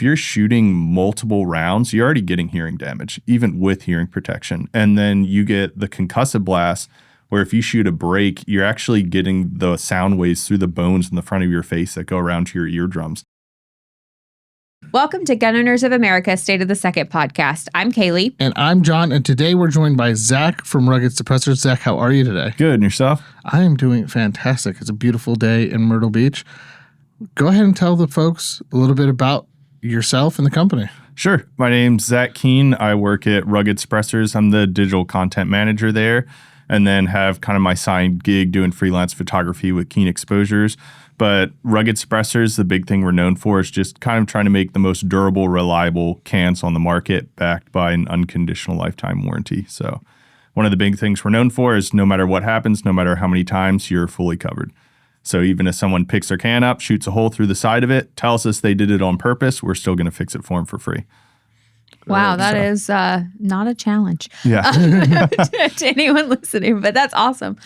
if you're shooting multiple rounds, you're already getting hearing damage, even with hearing protection. And then you get the concussive blast, where if you shoot a break, you're actually getting the sound waves through the bones in the front of your face that go around to your eardrums. Welcome to Gun Owners of America State of the Second podcast. I'm Kaylee. And I'm John, and today we're joined by Zach from Rugged Suppressors. Zach, how are you today? Good, and yourself? I am doing fantastic. It's a beautiful day in Myrtle Beach. Go ahead and tell the folks a little bit about yourself and the company. Sure. My name's Zach Keene. I work at Rugged Suppressors. I'm the digital content manager there, and then have kind of my side gig doing freelance photography with Keen Exposures. But Rugged Suppressors, the big thing we're known for is just kind of trying to make the most durable, reliable cans on the market backed by an unconditional lifetime warranty. So one of the big things we're known for is no matter what happens, no matter how many times, you're fully covered. So even if someone picks their can up, shoots a hole through the side of it, tells us they did it on purpose, we're still going to fix it for them for free. Wow, that is not a challenge. Yeah. To anyone listening, but that's awesome.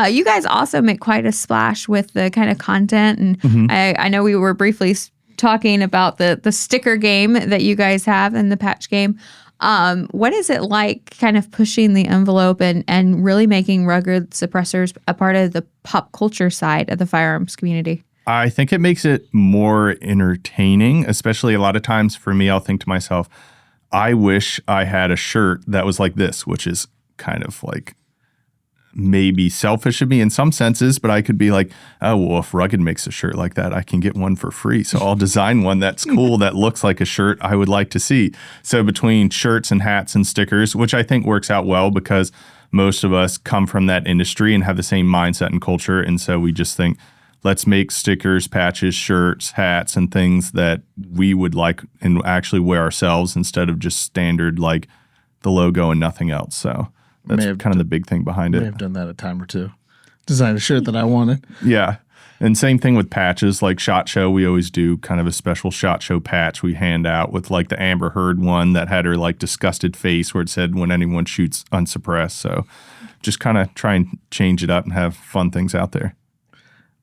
You guys also make quite a splash with the kind of content. And I know we were briefly talking about the sticker game that you guys have and the patch game. What is it like kind of pushing the envelope and really making Rugged Suppressors a part of the pop culture side of the firearms community? I think it makes it more entertaining, especially a lot of times for me, I'll think to myself, I wish I had a shirt that was like this, which is kind of like maybe selfish of me in some senses, but I could be like, oh, well, if Rugged makes a shirt like that, I can get one for free. So I'll design one that's cool, that looks like a shirt I would like to see. So between shirts and hats and stickers, which I think works out well because most of us come from that industry and have the same mindset and culture. And so we just think, let's make stickers, patches, shirts, hats, and things that we would like and actually wear ourselves instead of just standard like the logo and nothing else. So that's kind of the big thing behind it. I may have done that a time or two. Designed a shirt that I wanted. Yeah. And same thing with patches, like SHOT Show. We always do kind of a special SHOT Show patch we hand out with like the Amber Heard one that had her like disgusted face where it said when anyone shoots unsuppressed. So just kind of try and change it up and have fun things out there.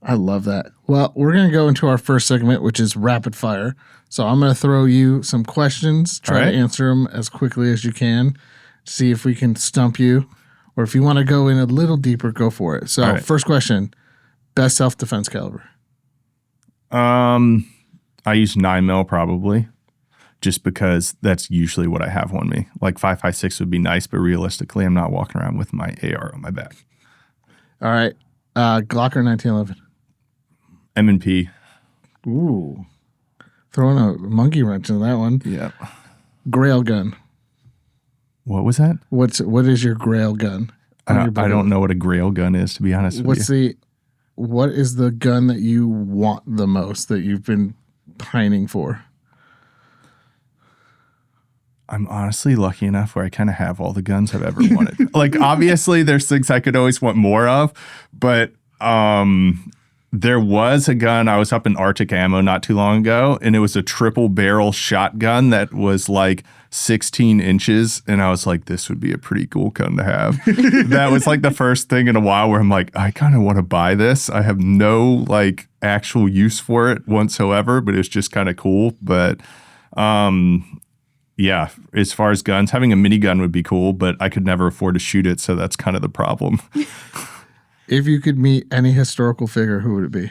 I love that. Well, we're going to go into our first segment, which is rapid fire. So I'm going to throw you some questions, try to answer them as quickly as you can, see if we can stump you, or if you want to go in a little deeper, go for it. So First question, best self-defense caliber? I use 9mm probably, just because that's usually what I have on me. Like 5.56 would be nice, but realistically, I'm not walking around with my AR on my back. All right. Glock or 1911? M&P. Ooh. Throwing a monkey wrench in that one. Yeah. Grail gun. What was that? What is your grail gun? I don't know what a grail gun is, to be honest with you. What is the gun that you want the most that you've been pining for? I'm honestly lucky enough where I kind of have all the guns I've ever wanted. Like, obviously, there's things I could always want more of, but there was a gun. I was up in Arctic Ammo not too long ago, and it was a triple barrel shotgun that was like 16 inches. And I was like, this would be a pretty cool gun to have. That was like the first thing in a while where I'm like, I kind of want to buy this. I have no like actual use for it whatsoever, but it's just kind of cool. But yeah, as far as guns, having a minigun would be cool, but I could never afford to shoot it. So that's kind of the problem. If you could meet any historical figure, who would it be?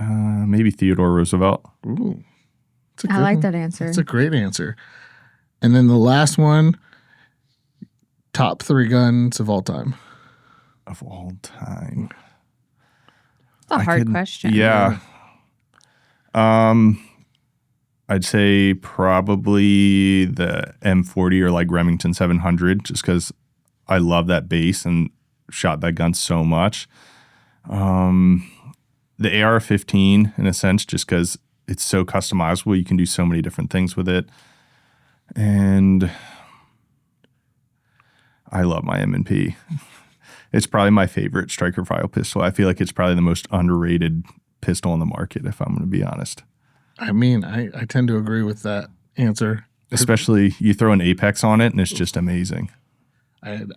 Maybe Theodore Roosevelt. Ooh. I like that answer. That's a great answer. And then the last one, top 3 guns of all time. Of all time. That's a hard question. Yeah. I'd say probably the M40 or like Remington 700, just because I love that base and shot that gun so much. The AR-15 in a sense, just because it's so customizable. You can do so many different things with it. And I love my M&P. It's probably my favorite striker file pistol. I feel like it's probably the most underrated pistol on the market, if I'm going to be honest. I mean, I tend to agree with that answer. Especially you throw an Apex on it and it's just amazing.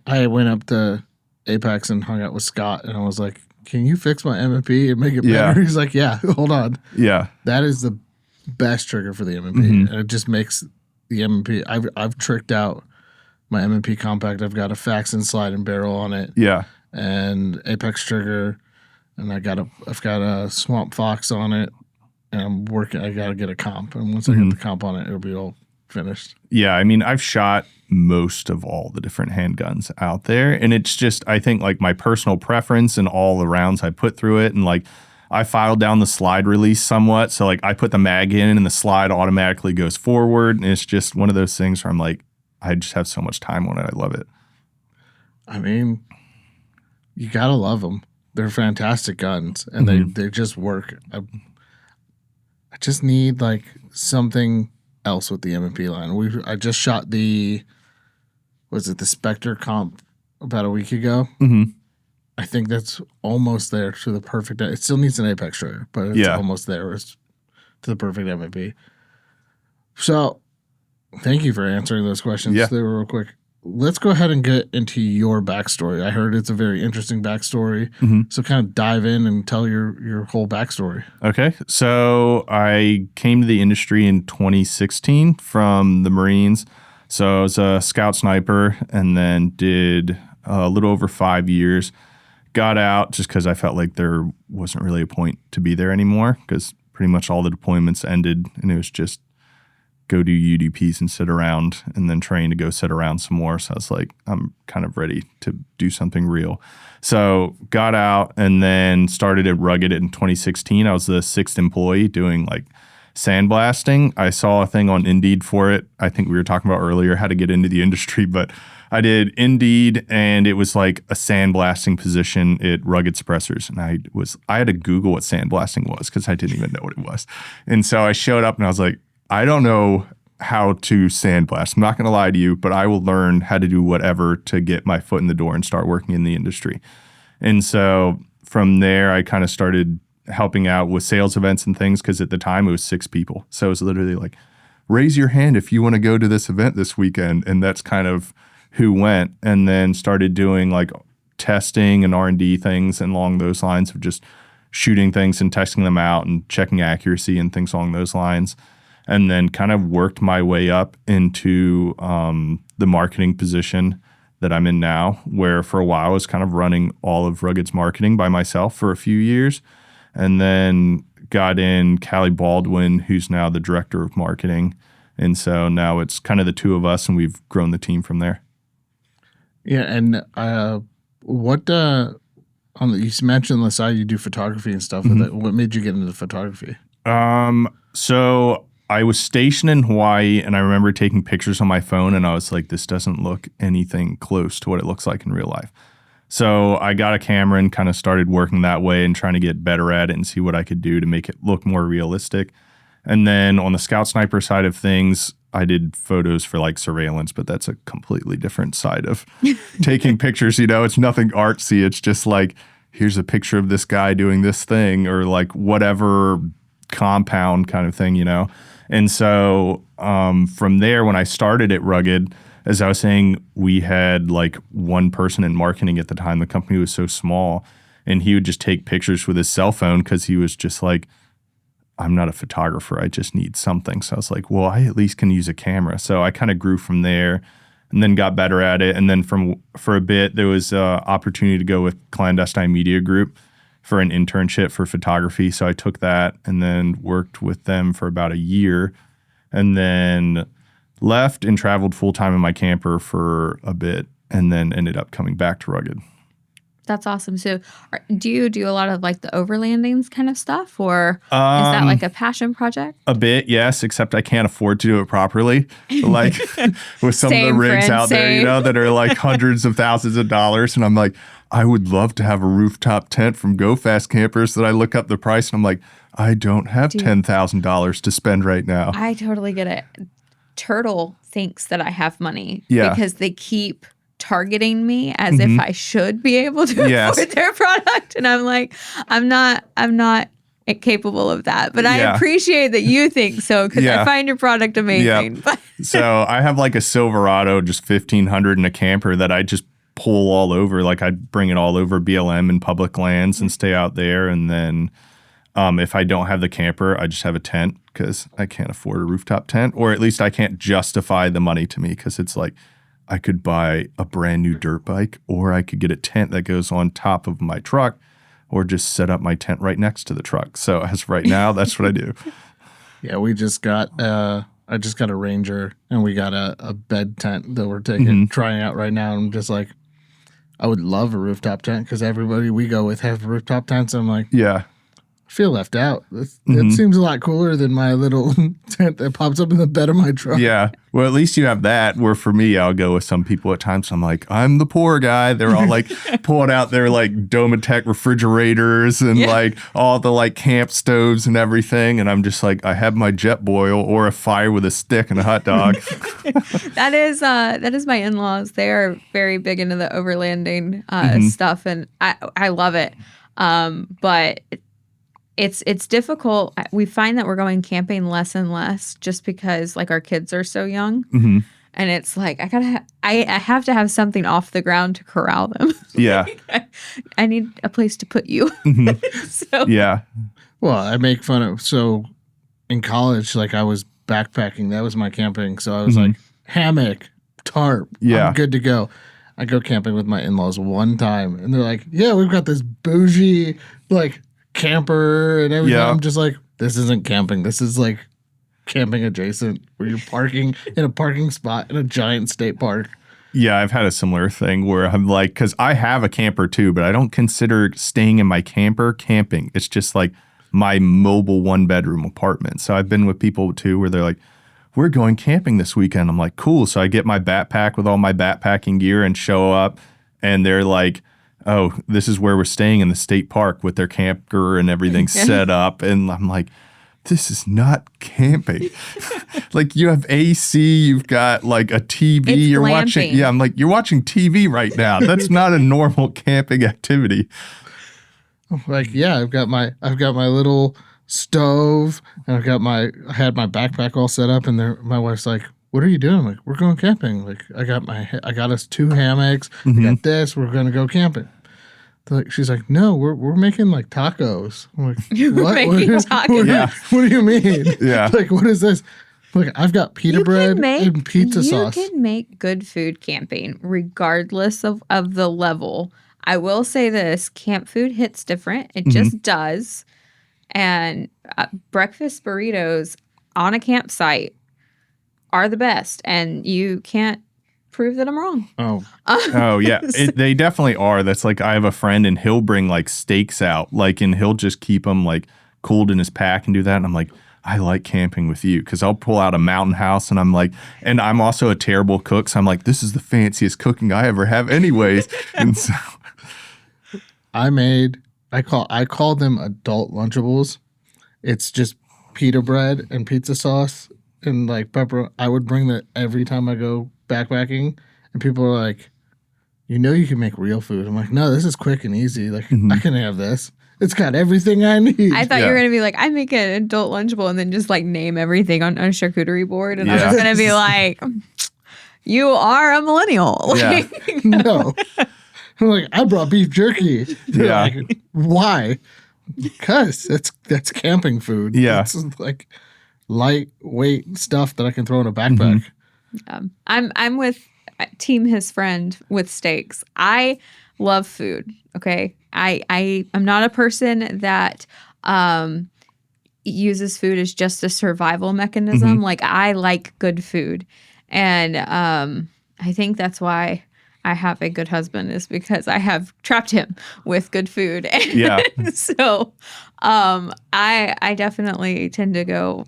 I went up to Apex and hung out with Scott and I was like, can you fix my M&P and make it better? He's like, yeah, hold on. Yeah. That is the best trigger for the M&P. Mhm. And it just makes the M&P. I've tricked out my M&P compact. I've got a Faxon slide and barrel on it. Yeah. And Apex trigger, and I've got a Swamp Fox on it, and I'm working. I got to get a comp, and once I get the comp on it, it'll be all finished. Yeah, I mean, I've shot most of all the different handguns out there, and it's just, I think, like my personal preference and all the rounds I put through it, and like I filed down the slide release somewhat, so like I put the mag in and the slide automatically goes forward, and it's just one of those things where I'm like, I just have so much time on it. I love it. I mean, you gotta love them. They're fantastic guns, and they just work. I just need like something else with the M&P line. I just shot the Spectre comp about a week ago. Mm-hmm. I think that's almost there to the perfect. It still needs an Apex trigger, but it's almost there to the perfect M&P. So, thank you for answering those questions. Yeah. They were real quick. Let's go ahead and get into your backstory. I heard it's a very interesting backstory. So kind of dive in and tell your whole backstory. Okay. So I came to the industry in 2016 from the Marines. So I was a scout sniper and then did a little over 5 years. Got out just because I felt like there wasn't really a point to be there anymore because pretty much all the deployments ended and it was just go do UDPs and sit around and then train to go sit around some more. So I was like, I'm kind of ready to do something real. So got out and then started at Rugged in 2016. I was the 6th employee doing like sandblasting. I saw a thing on Indeed for it. I think we were talking about earlier how to get into the industry, but I did Indeed and it was like a sandblasting position at Rugged Suppressors. And I had to Google what sandblasting was because I didn't even know what it was. And so I showed up and I was like, I don't know how to sandblast. I'm not going to lie to you, but I will learn how to do whatever to get my foot in the door and start working in the industry. And so from there, I kind of started helping out with sales events and things because at the time it was 6 people. So it was literally like, raise your hand if you want to go to this event this weekend. And that's kind of who went, and then started doing like testing and R&D things and along those lines of just shooting things and testing them out and checking accuracy and things along those lines. And then kind of worked my way up into the marketing position that I'm in now, where for a while I was kind of running all of Rugged's marketing by myself for a few years. And then got in Callie Baldwin, who's now the director of marketing. And so now it's kind of the two of us, and we've grown the team from there. Yeah, and you mentioned on the side you do photography and stuff. With it. What made you get into photography? So I was stationed in Hawaii, and I remember taking pictures on my phone, and I was like, this doesn't look anything close to what it looks like in real life. So I got a camera and kind of started working that way and trying to get better at it and see what I could do to make it look more realistic. And then on the scout sniper side of things, I did photos for like surveillance, but that's a completely different side of taking pictures. You know, it's nothing artsy. It's just like, here's a picture of this guy doing this thing or like whatever compound kind of thing, you know? And so from there, when I started at Rugged, as I was saying, we had like one person in marketing at the time. The company was so small, and he would just take pictures with his cell phone because he was just like, I'm not a photographer. I just need something. So I was like, well, I at least can use a camera. So I kind of grew from there and then got better at it. And then for a bit, there was an opportunity to go with Clandestine Media Group for an internship for photography. So I took that and then worked with them for about a year and then left and traveled full-time in my camper for a bit and then ended up coming back to Rugged. That's awesome. So do you do a lot of like the overlandings kind of stuff, or is that like a passion project? A bit, yes, except I can't afford to do it properly. Like with some of the rigs out there, you know, that are like hundreds of thousands of dollars. And I'm like, I would love to have a rooftop tent from Go Fast Campers that I look up the price and I'm like, I don't have $10,000 to spend right now. I totally get it. Turtle thinks that I have money because they keep targeting me as if I should be able to afford their product. And I'm like, I'm not capable of that. But I appreciate that you think so because I find your product amazing. Yeah. So I have like a Silverado, just 1,500 in a camper that I just pull all over. Like I bring it all over BLM and public lands and stay out there. And then If I don't have the camper, I just have a tent because I can't afford a rooftop tent, or at least I can't justify the money to me because it's like I could buy a brand new dirt bike, or I could get a tent that goes on top of my truck, or just set up my tent right next to the truck. So as of right now, that's what I do. Yeah, we just got I just got a Ranger, and we got a bed tent that we're trying out right now. And I'm just like, I would love a rooftop tent because everybody we go with have rooftop tents. I'm like, Yeah. I feel left out. That seems a lot cooler than my little tent that pops up in the bed of my truck. Yeah. Well, at least you have that. Where for me, I'll go with some people at times. I'm like, I'm the poor guy. They're all like pulling out their like Domatec refrigerators and like all the like camp stoves and everything. And I'm just like, I have my jet boil or a fire with a stick and a hot dog. That is my in-laws. They are very big into the overlanding stuff, and I love it. But it's difficult. We find that we're going camping less and less just because like our kids are so young. And it's like I have to have something off the ground to corral them. Yeah. I need a place to put you. So Yeah. Well, I make fun of, so in college, like I was backpacking. That was my camping. So I was like, hammock, tarp. Yeah. I'm good to go. I go camping with my in-laws one time, and they're like, yeah, we've got this bougie, like, camper and everything. Yeah. I'm just like, this isn't camping. This is like camping adjacent, where you're parking in a parking spot in a giant state park. Yeah, I've had a similar thing where I'm like, because I have a camper too, but I don't consider staying in my camper camping. It's just like my mobile 1-bedroom apartment. So I've been with people too where they're like, we're going camping this weekend. I'm like, cool. So I get my backpack with all my backpacking gear and show up, and they're like, oh, this is where we're staying in the state park with their camper and everything set up. And I'm like, this is not camping. Like, you have AC, you've got like a TV, It's you're glamping. watching. Yeah, I'm like, you're watching TV right now. That's not a normal camping activity. Like, yeah, I've got my little stove, and I had my backpack all set up, and my wife's like, what are you doing? I'm like, we're going camping. Like, I got us 2 hammocks. I got this. We're gonna go camping. She's like, no, we're making like tacos. I'm like, You're making tacos. Yeah. What do you mean? Yeah. Like, what is this? Like, I've got pita bread and pizza sauce. You can make good food camping regardless of the level. I will say this, camp food hits different. It just does. And breakfast burritos on a campsite are the best. And you can't prove that I'm wrong. Oh, yeah. They definitely are. That's like, I have a friend and he'll bring like steaks out, like, and he'll just keep them like cooled in his pack and do that. And I'm like, I like camping with you because I'll pull out a mountain house and I'm like, and I'm also a terrible cook. So I'm like, this is the fanciest cooking I ever have anyways. And so I call them adult Lunchables. It's just pita bread and pizza sauce and like pepper. I would bring that every time I go backpacking, and people are like, you can make real food. I'm like, no, this is quick and easy. Like, I can have this. It's got everything I need. I thought you were going to be like, I make an adult Lunchable and then just like name everything on a charcuterie board. And I was going to be like, you are a millennial. Yeah. No. I'm like, I brought beef jerky. They're like, why? Because that's camping food. Yeah. It's like lightweight stuff that I can throw in a backpack. I'm with team his friend with steaks. I love food. Okay. I'm not a person that uses food as just a survival mechanism. Like, I like good food. And I think that's why I have a good husband, is because I have trapped him with good food. Yeah. So I definitely tend to go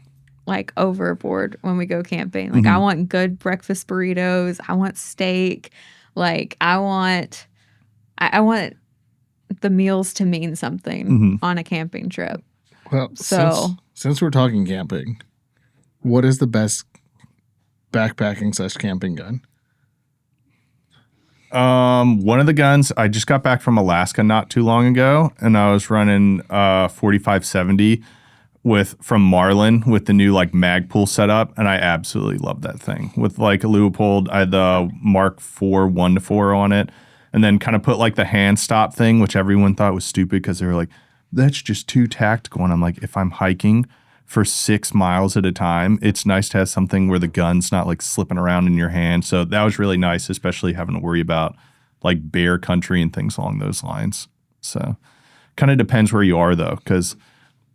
like overboard when we go camping. Like, I want good breakfast burritos. I want steak. Like, I want the meals to mean something on a camping trip. Well, So since we're talking camping, what is the best backpacking / camping gun? One of the guns, I just got back from Alaska not too long ago, and I was running 4570 from Marlin with the new like Magpul setup, and I absolutely love that thing. With like a Leupold, I had the Mark IV 1-4 on it, and then kind of put like the hand stop thing, which everyone thought was stupid because they were like, that's just too tactical. And I'm like, if I'm hiking for 6 miles at a time, it's nice to have something where the gun's not like slipping around in your hand. So that was really nice, especially having to worry about like bear country and things along those lines. So kind of depends where you are though, because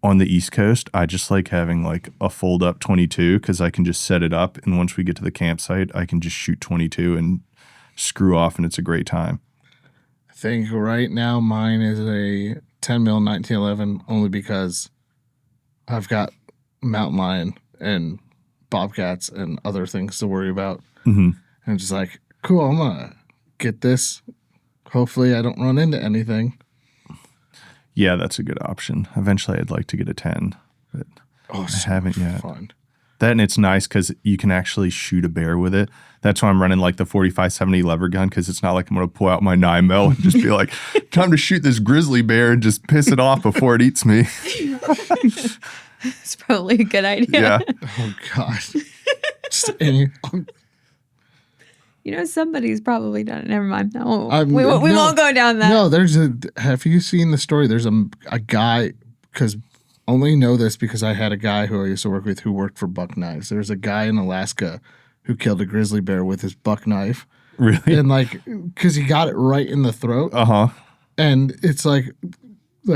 on the East Coast, I just like having like a fold up 22 because I can just set it up. And once we get to the campsite, I can just shoot 22 and screw off, and it's a great time. I think right now mine is a 10 mil 1911 only because I've got mountain lion and bobcats and other things to worry about. Mm-hmm. And just like, cool, I'm going to get this. Hopefully I don't run into anything. Yeah, that's a good option. Eventually, I'd like to get a 10, but I haven't yet. Fun. That, and it's nice because you can actually shoot a bear with it. That's why I'm running like the 45-70 lever gun, because it's not like I'm going to pull out my 9mm and just be like, time to shoot this grizzly bear and just piss it off before it eats me. It's probably a good idea. Yeah. Oh, God. Just any... You know, somebody's probably done it. Never mind. No, we no, won't go down that. No, have you seen the story? There's a guy, because only know this because I had a guy who I used to work with who worked for buck knives. There's a guy in Alaska who killed a grizzly bear with his buck knife. Really? And like, because he got it right in the throat. Uh-huh. And it's like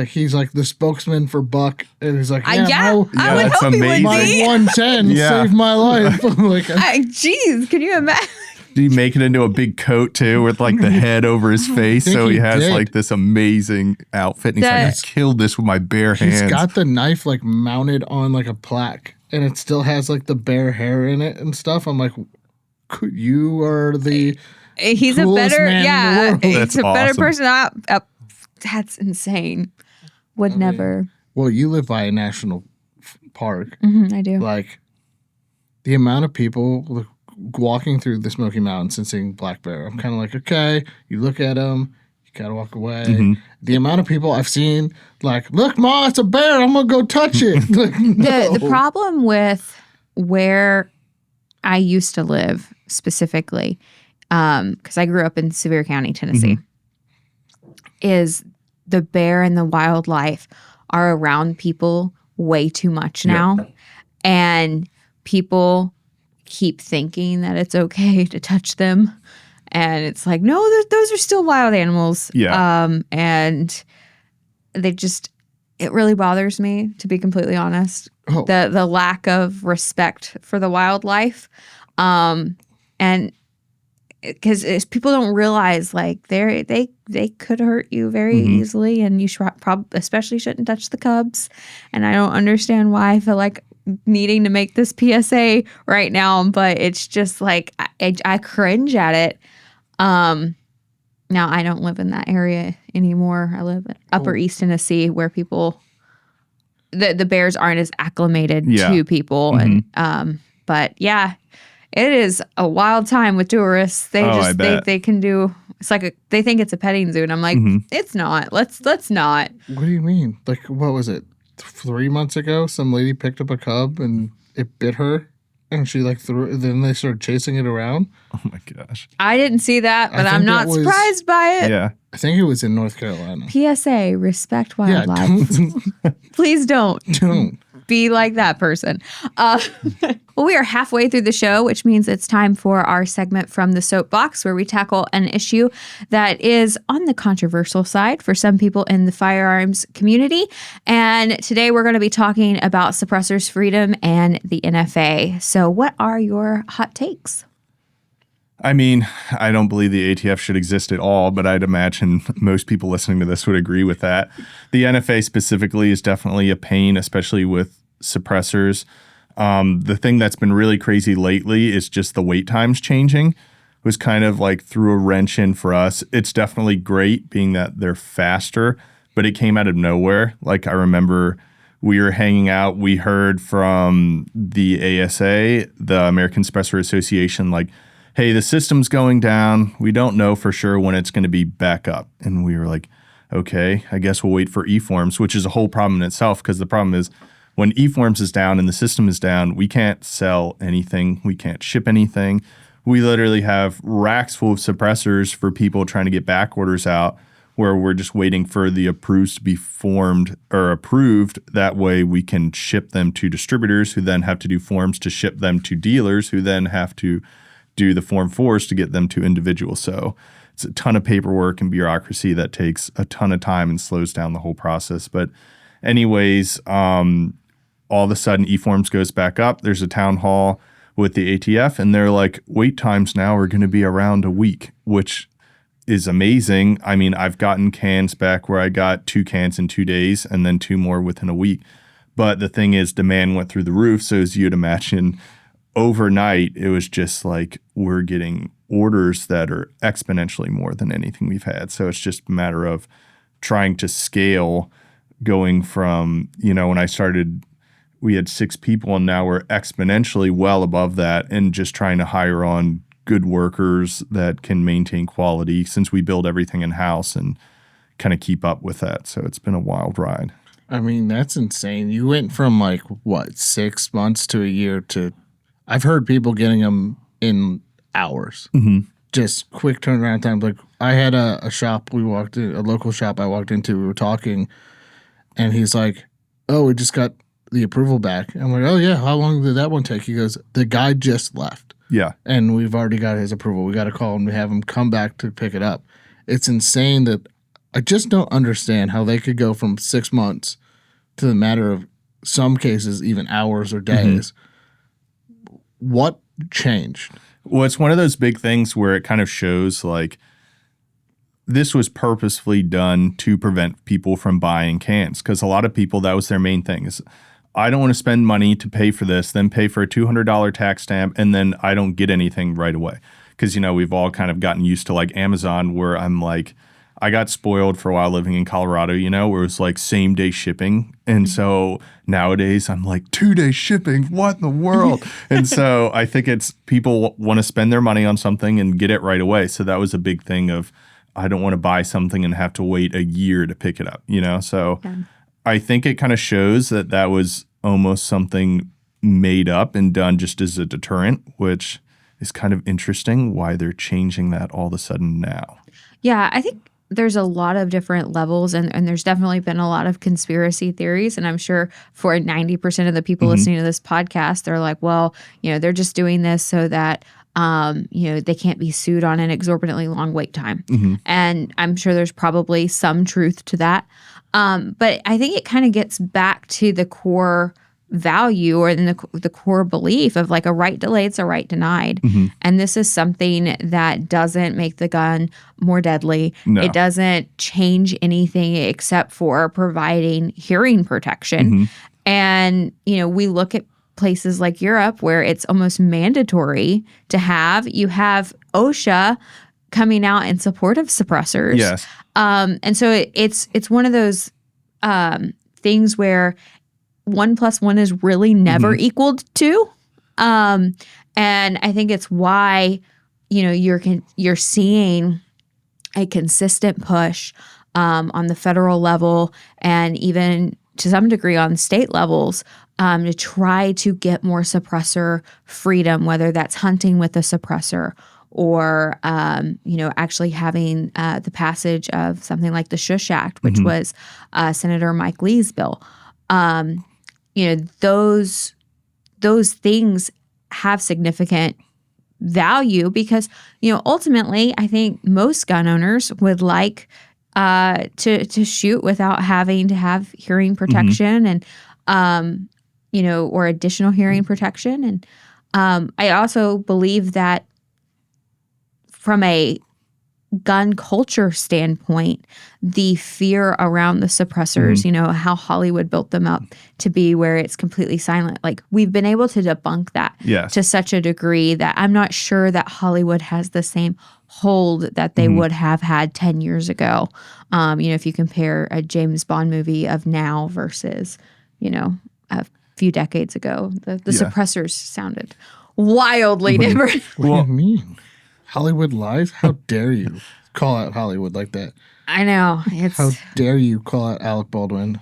he's like the spokesman for buck. And he's like, I would that's hope he would amazing. my be. 110 saved my life. I'm like, Jeez, can you imagine? Do you make it into a big coat too with like the head over his face? think So he he has did. like this amazing outfit. And he's like, I killed this with my bare hands. he's got the knife like mounted on like a plaque, and it still has like the bear hair in it and stuff. I'm like, you are the He's a coolest better, man in the yeah, world. he's That's a better awesome. person. That's insane. Would never. Well, you live by a national park. I do. Like the amount of people walking through the Smoky Mountains and seeing black bear, I'm kind of like, okay, you look at them, you gotta walk away. Mm-hmm. The amount of people I've seen, like, look, Ma, it's a bear, I'm gonna go touch it. Like, no. The problem with where I used to live specifically, because I grew up in Sevier County, Tennessee, is the bear and the wildlife are around people way too much now. And people keep thinking that it's okay to touch them. And it's like, no, those are still wild animals. Yeah. And they just, it really bothers me, to be completely honest. Oh. The lack of respect for the wildlife. And because people don't realize, like, they could hurt you very easily, and you especially shouldn't touch the cubs. And I don't understand why I feel like needing to make this PSA right now, but it's just like I cringe at it. Now I don't live in that area anymore. I live in Upper East Tennessee, where people the bears aren't as acclimated to people, and but yeah. It is a wild time with tourists. They can do. It's like they think it's a petting zoo, and I'm like, it's not. Let's not. What do you mean? Like, what was it? 3 months ago, some lady picked up a cub and it bit her, and she like threw. Then they started chasing it around. Oh my gosh. I didn't see that, but I I'm think not that was- surprised by it. Yeah. I think it was in North Carolina. PSA: respect Yeah, wildlife. Please don't don't. be like that person. Well, we are halfway through the show, which means it's time for our segment From the Soapbox, where we tackle an issue that is on the controversial side for some people in the firearms community. And today we're going to be talking about suppressors freedom and the NFA. So what are your hot takes? I mean, I don't believe the ATF should exist at all, but I'd imagine most people listening to this would agree with that. The NFA specifically is definitely a pain, especially with suppressors. The thing that's been really crazy lately is just the wait times changing. It was kind of like threw a wrench in for us. It's definitely great being that they're faster, but it came out of nowhere. Like I remember we were hanging out, we heard from the ASA, the American Suppressor Association, like, hey, the system's going down. We don't know for sure when it's going to be back up. And we were like, okay, I guess we'll wait for eForms, which is a whole problem in itself, because the problem is when eForms is down and the system is down, we can't sell anything. We can't ship anything. We literally have racks full of suppressors for people trying to get back orders out where we're just waiting for the approved to be formed or approved. That way we can ship them to distributors who then have to do forms to ship them to dealers who then have to do the Form 4s to get them to individuals. So it's a ton of paperwork and bureaucracy that takes a ton of time and slows down the whole process. But anyways, all of a sudden eForms goes back up. There's a town hall with the ATF and they're like, wait times now are going to be around a week, which is amazing. I mean, I've gotten cans back where I got 2 cans in 2 days and then 2 more within a week. But the thing is, demand went through the roof. So as you'd imagine, overnight, it was just like we're getting orders that are exponentially more than anything we've had. So it's just a matter of trying to scale, going from, when I started, we had 6 people and now we're exponentially well above that, and just trying to hire on good workers that can maintain quality since we build everything in-house and kind of keep up with that. So it's been a wild ride. I mean, that's insane. You went from 6 months to a year to, I've heard people getting them in hours. Mm-hmm. Just quick turnaround time. Like I had a shop we walked in, a local shop I walked into, we were talking and he's like, oh, we just got the approval back. I'm like, oh yeah, how long did that one take? He goes, the guy just left. Yeah. And we've already got his approval. We got to call him to have him come back to pick it up. It's insane that I just don't understand how they could go from 6 months to the matter of some cases, even hours or days. Mm-hmm. What changed? Well, it's one of those big things where it kind of shows like this was purposefully done to prevent people from buying cans, because a lot of people, that was their main thing is, I don't want to spend money to pay for this, then pay for a $200 tax stamp, and then I don't get anything right away. Because, we've all kind of gotten used to like Amazon, where I'm like, I got spoiled for a while living in Colorado, where it was like same day shipping. And so nowadays I'm like 2-day shipping. What in the world? And so I think it's people want to spend their money on something and get it right away. So that was a big thing of, I don't want to buy something and have to wait a year to pick it up, So yeah. I think it kind of shows that was almost something made up and done just as a deterrent, which is kind of interesting why they're changing that all of a sudden now. Yeah, I think there's a lot of different levels, and there's definitely been a lot of conspiracy theories. And I'm sure for 90% of the people mm-hmm. listening to this podcast, they're like, well, they're just doing this so that they can't be sued on an exorbitantly long wait time. Mm-hmm. And I'm sure there's probably some truth to that. But I think it kind of gets back to the core value or in the core belief of like a right delayed, it's a right denied. Mm-hmm. And this is something that doesn't make the gun more deadly. No. It doesn't change anything except for providing hearing protection. Mm-hmm. And, we look at places like Europe where it's almost mandatory to have. You have OSHA coming out in support of suppressors. Yes. And so it's one of those things where 1 + 1 is really never mm-hmm. equaled 2. And I think it's why, you're seeing a consistent push on the federal level and even to some degree on state levels to try to get more suppressor freedom, whether that's hunting with a suppressor or, actually having the passage of something like the Shush Act, which mm-hmm. was Senator Mike Lee's bill. Those things have significant value because, ultimately, I think most gun owners would like to shoot without having to have hearing protection mm-hmm. and, or additional hearing protection. And I also believe that from a gun culture standpoint, the fear around the suppressors, mm-hmm. How Hollywood built them up to be where it's completely silent. Like we've been able to debunk that yes. to such a degree that I'm not sure that Hollywood has the same hold that they mm-hmm. would have had 10 years ago. If you compare a James Bond movie of now versus, a few decades ago, the suppressors sounded wildly different. What do you mean? Hollywood lies? How dare you call out Hollywood like that? I know. How dare you call out Alec Baldwin?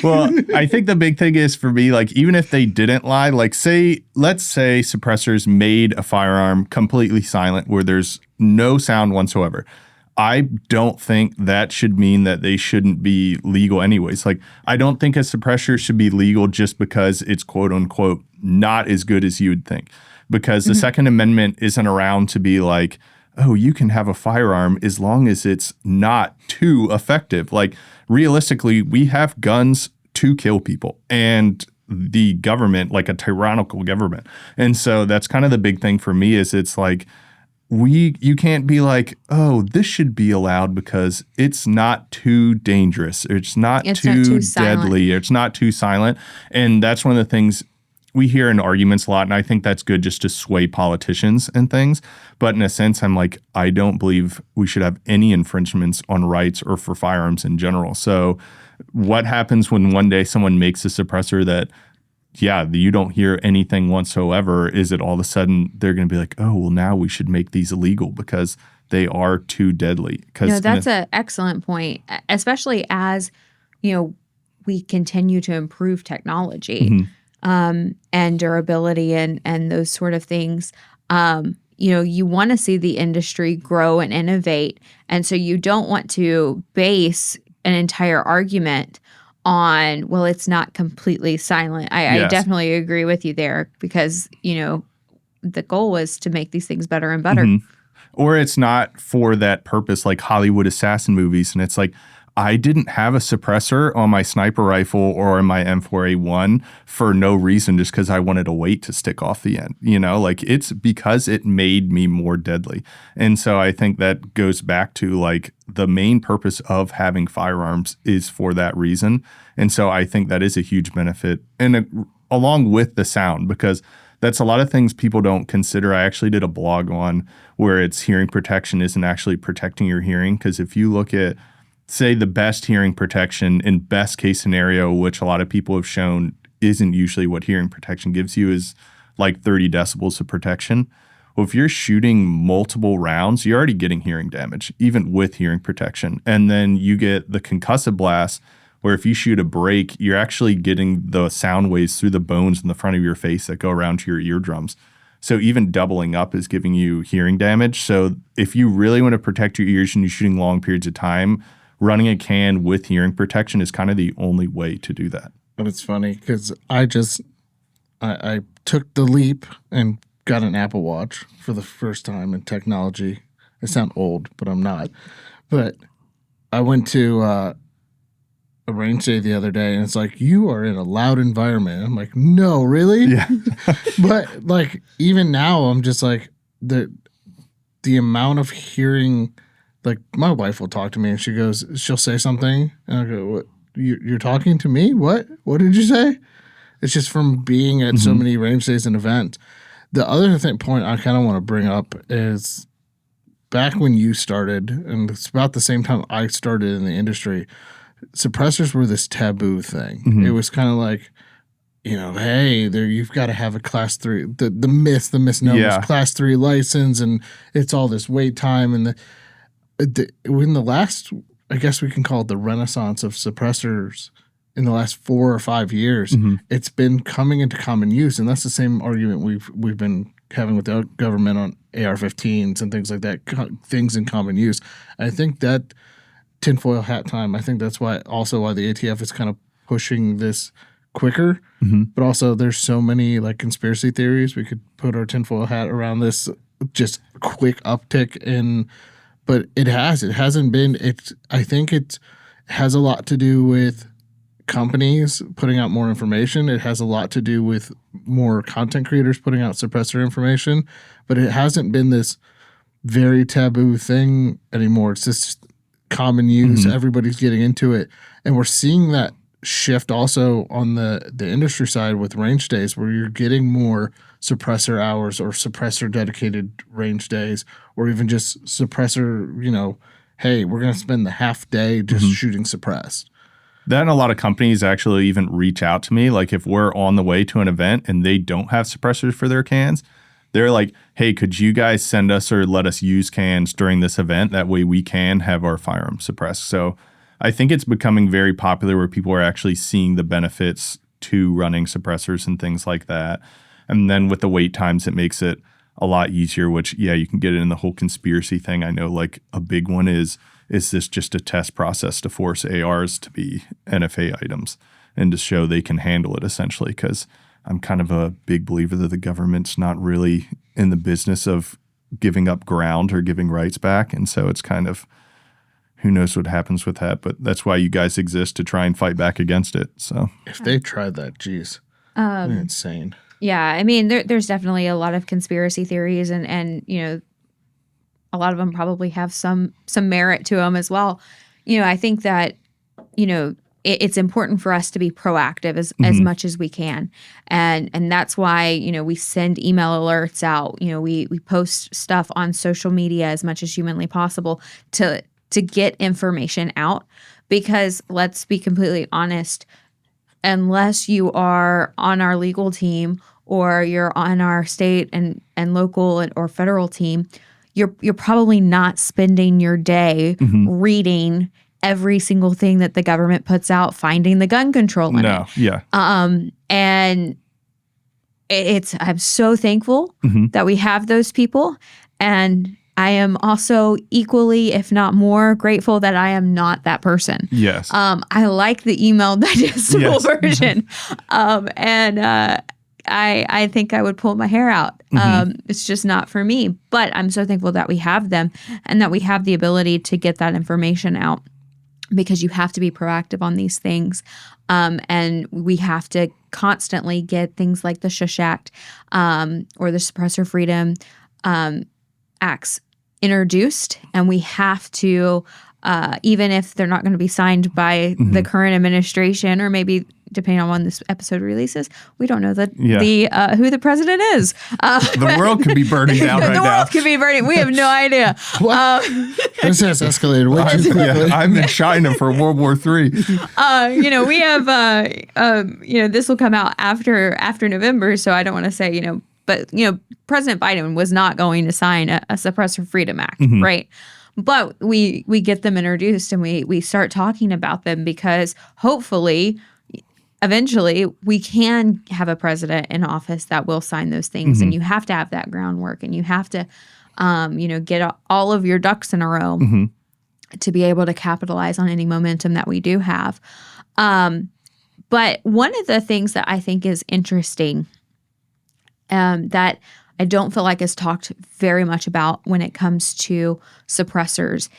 Well, I think the big thing is for me, like, even if they didn't lie, like let's say suppressors made a firearm completely silent where there's no sound whatsoever. I don't think that should mean that they shouldn't be legal anyways. Like, I don't think a suppressor should be legal just because it's quote unquote not as good as you would think. Because the Second Amendment isn't around to be like, oh, you can have a firearm as long as it's not too effective. Like, realistically, we have guns to kill people and the government, like a tyrannical government. And so that's kind of the big thing for me is it's like, you can't be like, oh, this should be allowed because it's not too dangerous. Or it's not too deadly. Or it's not too silent. And that's one of the things we hear in arguments a lot. And I think that's good just to sway politicians and things. But in a sense, I'm like, I don't believe we should have any infringements on rights or for firearms in general. So what happens when one day someone makes a suppressor that you don't hear anything whatsoever? Is it all of a sudden they're going to be like, oh, well, now we should make these illegal because they are too deadly? That's an excellent point, especially as, we continue to improve technology and durability and those sort of things. You want to see the industry grow and innovate. And so you don't want to base an entire argument on, well, it's not completely silent. I definitely agree with you there because, the goal was to make these things better and better. Or it's not for that purpose, like Hollywood assassin movies. And it's like, I didn't have a suppressor on my sniper rifle or in my M4A1 for no reason, just because I wanted a weight to stick off the end. Like, it's because it made me more deadly. And so I think that goes back to like the main purpose of having firearms is for that reason. And so I think that is a huge benefit, and along with the sound, because that's a lot of things people don't consider. I actually did a blog on where it's hearing protection isn't actually protecting your hearing. Because if you look at, say, the best hearing protection in best case scenario, which a lot of people have shown isn't usually what hearing protection gives you, is like 30 decibels of protection. Well, if you're shooting multiple rounds, you're already getting hearing damage, even with hearing protection. And then you get the concussive blast, where if you shoot a break, you're actually getting the sound waves through the bones in the front of your face that go around to your eardrums. So even doubling up is giving you hearing damage. So if you really want to protect your ears and you're shooting long periods of time, running a can with hearing protection is kind of the only way to do that. But it's funny because I took the leap and got an Apple Watch for the first time in technology. I sound old, but I'm not. But I went to a range day the other day, and it's like, you are in a loud environment. I'm like, no, really? Yeah. But like, even now, I'm just like, the amount of hearing. Like, my wife will talk to me and she'll say something and I go, what, you're talking to me? What did you say? It's just from being at so many range days and events. The other point I kind of want to bring up is back when you started, and it's about the same time I started in the industry, suppressors were this taboo thing. It was kind of like, hey, you've got to have a class 3, the misnomer, class 3 license, and it's all this wait time. And in the last, I guess we can call it the renaissance of suppressors in the last 4 or 5 years, it's been coming into common use. And that's the same argument we've been having with the government on AR-15s and things like that, things in common use. I think that tinfoil hat time, I think that's why the ATF is kind of pushing this quicker. But also there's so many like conspiracy theories. We could put our tinfoil hat around this just quick uptick in. But it hasn't been. I think it has a lot to do with companies putting out more information. It has a lot to do with more content creators putting out suppressor information. But it hasn't been this very taboo thing anymore. It's just common use. Everybody's getting into it. And we're seeing that shift also on the industry side with range days, where you're getting more suppressor hours or suppressor dedicated range days, or even just suppressor, hey, we're going to spend the half day just shooting suppressed. Then a lot of companies actually even reach out to me. Like, if we're on the way to an event and they don't have suppressors for their cans, they're like, hey, could you guys send us or let us use cans during this event? That way we can have our firearms suppressed. So I think it's becoming very popular where people are actually seeing the benefits to running suppressors and things like that. And then with the wait times, it makes it a lot easier, which, yeah, you can get it in the whole conspiracy thing. I know like a big one is this just a test process to force ARs to be NFA items and to show they can handle it essentially? Because I'm kind of a big believer that the government's not really in the business of giving up ground or giving rights back. And so it's kind of, who knows what happens with that. But that's why you guys exist, to try and fight back against it. So if they tried that, geez, they're insane. Yeah, I mean, there's definitely a lot of conspiracy theories, and you know, a lot of them probably have some merit to them as well. You know, I think that, you know, it's important for us to be proactive as much as we can. And that's why, you know, we send email alerts out. You know, we post stuff on social media as much as humanly possible to get information out. Because let's be completely honest, unless you are on our legal team or you're on our state and local or federal team, you're probably not spending your day reading every single thing that the government puts out, finding the gun control in it. Yeah. And I'm so thankful that we have those people. And I am also equally, if not more, grateful that I am not that person. Yes. I like the email digestible version. I think I would pull my hair out. It's just not for me. But I'm so thankful that we have them and that we have the ability to get that information out, because you have to be proactive on these things. And we have to constantly get things like the Shush Act or the Suppressor Freedom Acts introduced. And we have to, even if they're not going to be signed by the current administration, or maybe depending on when this episode releases, we don't know who the president is. The world could be burning down right now. The world could be burning. We have no idea. This has escalated way too quickly. Yeah, I'm in China for World War III. You know, we have, you know, this will come out after November, so I don't want to say, you know, but, you know, President Biden was not going to sign a Suppressor Freedom Act, right? But we get them introduced and we start talking about them, because hopefully, eventually, we can have a president in office that will sign those things. And you have to have that groundwork, and you have to, you know, get all of your ducks in a row to be able to capitalize on any momentum that we do have. But one of the things that I think is interesting, that I don't feel like is talked very much about when it comes to suppressors,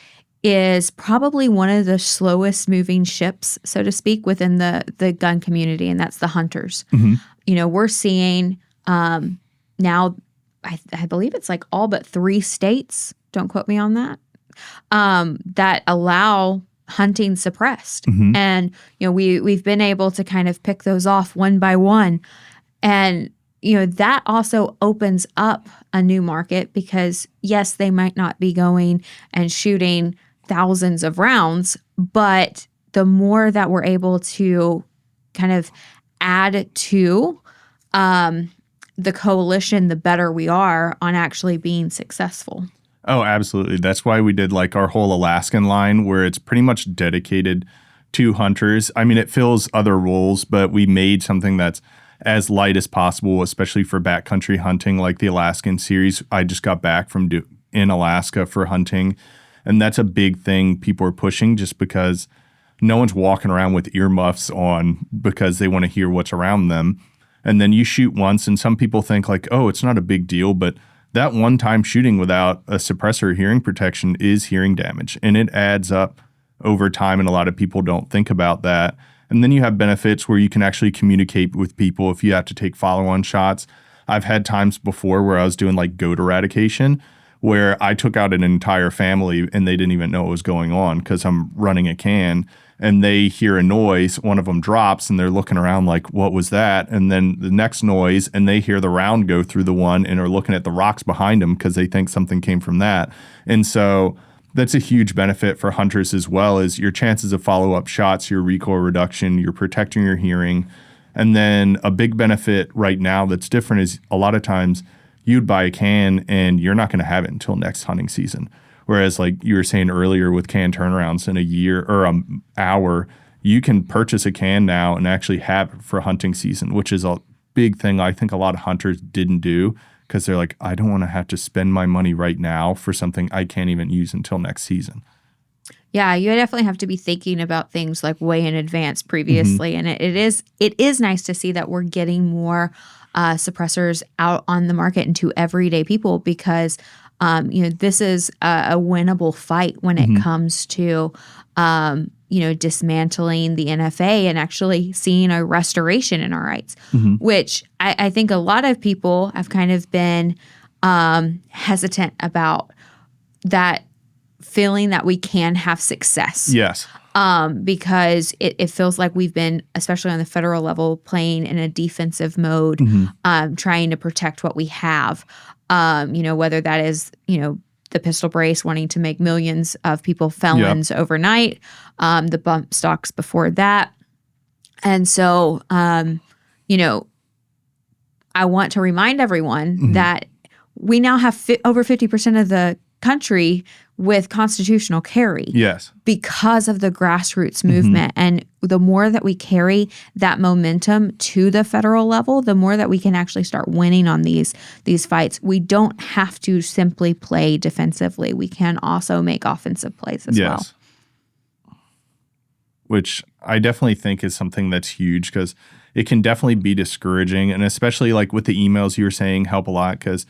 is probably one of the slowest moving ships, so to speak, within the gun community, and that's the hunters. You know, we're seeing now, I believe it's like all but 3 states, don't quote me on that, that allow hunting suppressed. And, you know, we've been able to kind of pick those off one by one. And, you know, that also opens up a new market, because yes, they might not be going and shooting thousands of rounds, but the more that we're able to kind of add to the coalition, the better we are on actually being successful. Oh, absolutely. That's why we did like our whole Alaskan line, where it's pretty much dedicated to hunters. I mean, it fills other roles, but we made something that's as light as possible, especially for backcountry hunting, like the Alaskan series. I just got back from in Alaska for hunting. And that's a big thing people are pushing, just because no one's walking around with earmuffs on because they want to hear what's around them. And then you shoot once, and some people think like, oh, it's not a big deal. But that one time shooting without a suppressor hearing protection is hearing damage. And it adds up over time, and a lot of people don't think about that. And then you have benefits where you can actually communicate with people if you have to take follow-on shots. I've had times before where I was doing like goat eradication, where I took out an entire family and they didn't even know what was going on, because I'm running a can and they hear a noise. One of them drops and they're looking around like, what was that? And then the next noise, and they hear the round go through the one and are looking at the rocks behind them because they think something came from that. And so that's a huge benefit for hunters, as well as your chances of follow-up shots, your recoil reduction, you're protecting your hearing. And then a big benefit right now that's different is a lot of times you'd buy a can and you're not going to have it until next hunting season. Whereas like you were saying earlier, with can turnarounds in a year or an hour, you can purchase a can now and actually have it for hunting season, which is a big thing I think a lot of hunters didn't do, because they're like, I don't want to have to spend my money right now for something I can't even use until next season. Yeah, you definitely have to be thinking about things like way in advance previously. And it is nice to see that we're getting more suppressors out on the market and to everyday people because, this is a winnable fight when it comes to, dismantling the NFA and actually seeing a restoration in our rights, which I think a lot of people have kind of been hesitant about that feeling that we can have success. Yes. Because it feels like we've been, especially on the federal level, playing in a defensive mode, trying to protect what we have. Whether that is, the pistol brace wanting to make millions of people felons overnight, the bump stocks before that. And so, I want to remind everyone that we now have over 50% of the country with constitutional carry. Yes. Because of the grassroots movement. And the more that we carry that momentum to the federal level, the more that we can actually start winning on these fights. We don't have to simply play defensively. We can also make offensive plays as well. Which I definitely think is something that's huge because it can definitely be discouraging. And especially like with the emails you were saying help a lot because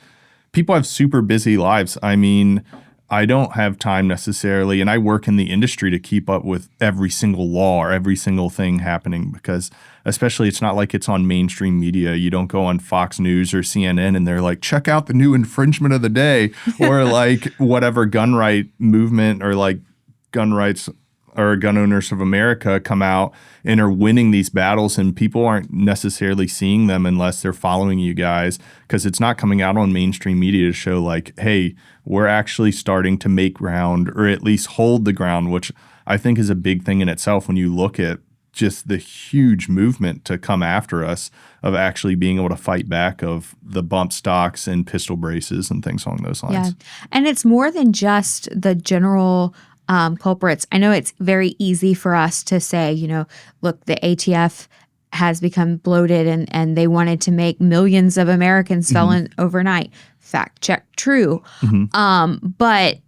people have super busy lives. I mean, I don't have time necessarily, and I work in the industry to keep up with every single law or every single thing happening because especially it's not like it's on mainstream media. You don't go on Fox News or CNN and they're like, check out the new infringement of the day or like whatever gun right movement or like gun rights or Gun Owners of America come out and are winning these battles and people aren't necessarily seeing them unless they're following you guys because it's not coming out on mainstream media to show like, hey, we're actually starting to make ground or at least hold the ground, which I think is a big thing in itself when you look at just the huge movement to come after us of actually being able to fight back of the bump stocks and pistol braces and things along those lines. Yeah. And it's more than just the general culprits. I know it's very easy for us to say, look, the ATF has become bloated and they wanted to make millions of Americans felon overnight. Fact check, true. But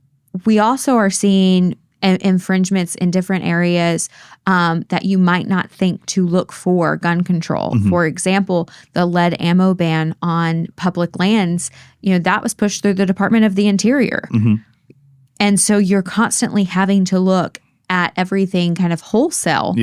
we also are seeing infringements in different areas that you might not think to look for gun control. For example, the lead ammo ban on public lands, that was pushed through the Department of the Interior. And so you're constantly having to look at everything kind of wholesale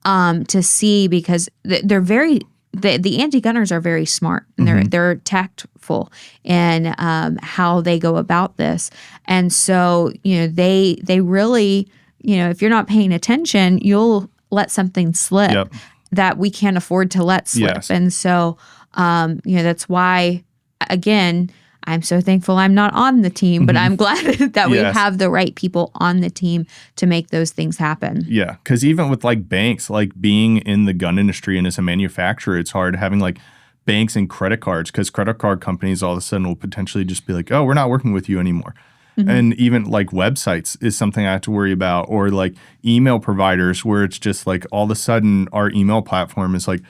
to see because they're very the anti-gunners are very smart and they're tactful in how they go about this. And so, they really, if you're not paying attention, you'll let something slip that we can't afford to let slip. Yes. And so, that's why, again, I'm so thankful I'm not on the team, but I'm glad that we have the right people on the team to make those things happen. Yeah, because even with like banks, like being in the gun industry and as a manufacturer, it's hard having like banks and credit cards because credit card companies all of a sudden will potentially just be like, oh, we're not working with you anymore. And even like websites is something I have to worry about or like email providers where it's just like all of a sudden our email platform is like,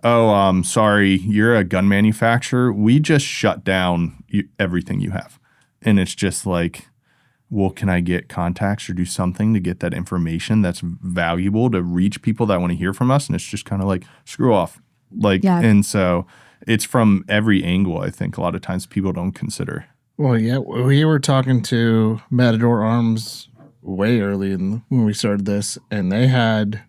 oh, sorry, you're a gun manufacturer. We just shut down everything you have. And it's just like, well, can I get contacts or do something to get that information that's valuable to reach people that want to hear from us? And it's just kind of like, screw off. And so it's from every angle, I think a lot of times people don't consider. Well, yeah, we were talking to Matador Arms way early when we started this, and they had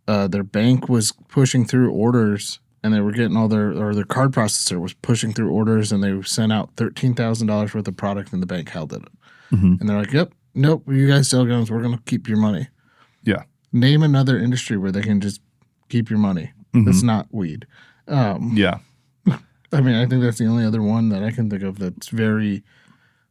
their bank was pushing through orders, and they were getting their card processor was pushing through orders, and they sent out $13,000 worth of product, and the bank held it. And they're like, "Yep, nope, you guys sell guns, we're gonna keep your money." Yeah. Name another industry where they can just keep your money. That's not weed. Yeah. I mean, I think that's the only other one that I can think of that's very